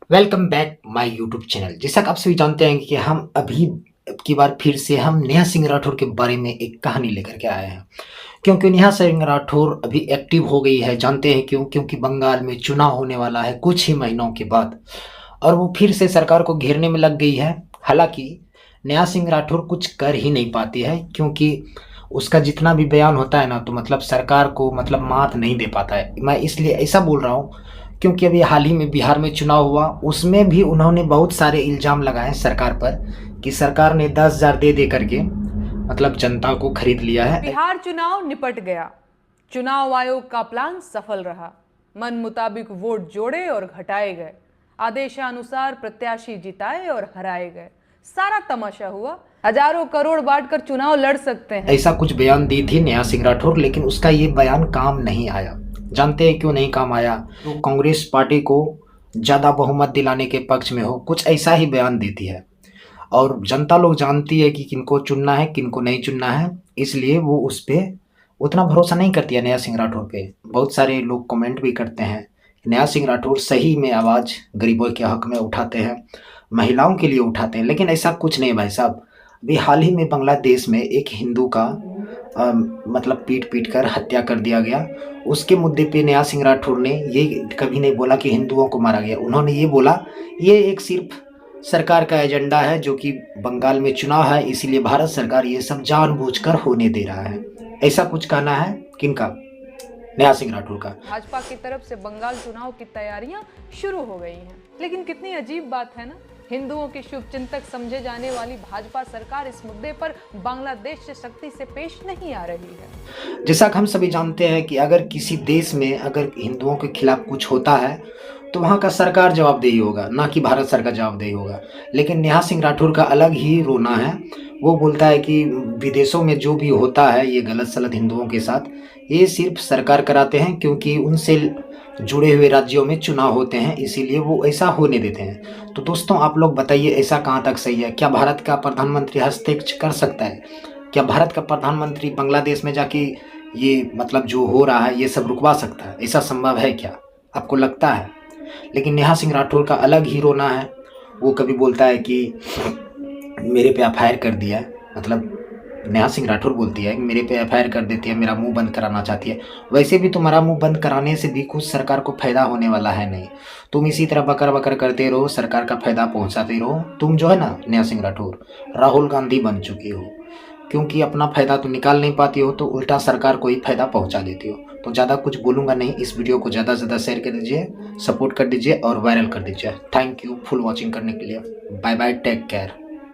Welcome back my YouTube channel. जैसा कि आप सभी जानते हैं कि हम अभी की बार फिर से हम नेहा सिंह राठौर के बारे में एक कहानी लेकर के आए हैं। क्योंकि नेहा सिंह राठौर अभी एक्टिव हो गई है। जानते हैं क्यों? क्योंकि बंगाल में चुनाव होने वाला है कुछ ही महीनों के बाद और वो फिर से सरकार को घेरने में लग गई है। हालांकि नेहा सिंह राठौर कुछ कर ही नहीं पाती है, क्योंकि उसका जितना भी बयान होता है ना, तो मतलब सरकार को मतलब मात नहीं दे पाता है। मैं इसलिए ऐसा बोल रहा हूँ क्योंकि अभी हाल ही में बिहार में चुनाव हुआ, उसमें भी उन्होंने बहुत सारे इल्ज़ाम लगाए सरकार पर कि सरकार ने 10,000 दे करके मतलब जनता को खरीद लिया है। बिहार चुनाव निपट गया। चुनाव आयोग का प्लान सफल रहा। मन मुताबिक वोट जोड़े और घटाए गए। आदेशानुसार प्रत्याशी जिताए और हराए गए। सारा तमाशा हुआ। हजारों करोड़ बांटकर चुनाव लड़ सकते हैं, ऐसा कुछ बयान दी थी नेहा सिंह राठौर, लेकिन उसका ये बयान काम नहीं आया। जानते हैं क्यों नहीं काम आया? तो कांग्रेस पार्टी को ज़्यादा बहुमत दिलाने के पक्ष में हो, कुछ ऐसा ही बयान देती है। और जनता लोग जानती है कि किनको चुनना है किनको नहीं चुनना है, इसलिए वो उस पर उतना भरोसा नहीं करती है नेहा सिंह राठौर पे। बहुत सारे लोग कमेंट भी करते हैं, नेहा सिंह राठौर सही में आवाज़ गरीबों के हक में उठाते हैं, महिलाओं के लिए उठाते हैं। लेकिन ऐसा कुछ नहीं भाई साहब। अभी हाल ही में बांग्लादेश में एक हिंदू का मतलब पीट कर हत्या कर दिया गया। उसके मुद्दे पे नेहा सिंह राठौर ने ये कभी नहीं बोला कि हिंदुओं को मारा गया। उन्होंने ये बोला ये एक सिर्फ सरकार का एजेंडा है, जो कि बंगाल में चुनाव है, इसीलिए भारत सरकार ये सब जानबूझकर होने दे रहा है। ऐसा कुछ कहना है किनका? नेहा सिंह राठौर का। भाजपा की तरफ से बंगाल चुनाव की तैयारियां शुरू हो गई हैं। लेकिन कितनी अजीब बात है ना, हिंदुओं की शुभचिंतक समझे जाने वाली भाजपा सरकार इस मुद्दे पर बांग्लादेश से सख्ती से पेश नहीं आ रही है। जैसा कि हम सभी जानते हैं कि अगर किसी देश में अगर हिंदुओं के खिलाफ कुछ होता है तो वहाँ का सरकार जवाबदेही होगा, ना कि भारत सरकार जवाबदेही होगा। लेकिन नेहा सिंह राठौर का अलग ही रोना है। वो बोलता है कि विदेशों में जो भी होता है ये गलत सलत हिंदुओं के साथ, ये सिर्फ सरकार कराते हैं, क्योंकि उनसे जुड़े हुए राज्यों में चुनाव होते हैं, इसीलिए वो ऐसा होने देते हैं। तो दोस्तों आप लोग बताइए, ऐसा कहाँ तक सही है? क्या भारत का प्रधानमंत्री हस्तक्षेप कर सकता है? क्या भारत का प्रधानमंत्री बांग्लादेश में जाके ये मतलब जो हो रहा है ये सब रुकवा सकता है? ऐसा संभव है क्या? आपको लगता है? लेकिन नेहा सिंह राठौर का अलग ही रोना है। वो कभी बोलता है कि मेरे पे एफआईआर कर दिया है, मतलब नेहा सिंह राठौर बोलती है कि मेरे पे एफआईआर कर देती है, मेरा मुंह बंद कराना चाहती है। वैसे भी तुम्हारा मुंह बंद कराने से भी कुछ सरकार को फायदा होने वाला है नहीं। तुम इसी तरह बकर बकर करते रहो, सरकार का फायदा पहुंचाते रहो। तुम जो है ना नेहा सिंह राठौर, राहुल गांधी बन चुकी हो, क्योंकि अपना फ़ायदा तो निकाल नहीं पाती हो तो उल्टा सरकार को ही फ़ायदा पहुंचा देती हो। तो ज़्यादा कुछ बोलूँगा नहीं, इस वीडियो को ज़्यादा से ज़्यादा शेयर कर दीजिए, सपोर्ट कर दीजिए और वायरल कर दीजिए। थैंक यू फुल वॉचिंग करने के लिए। Bye bye, take care.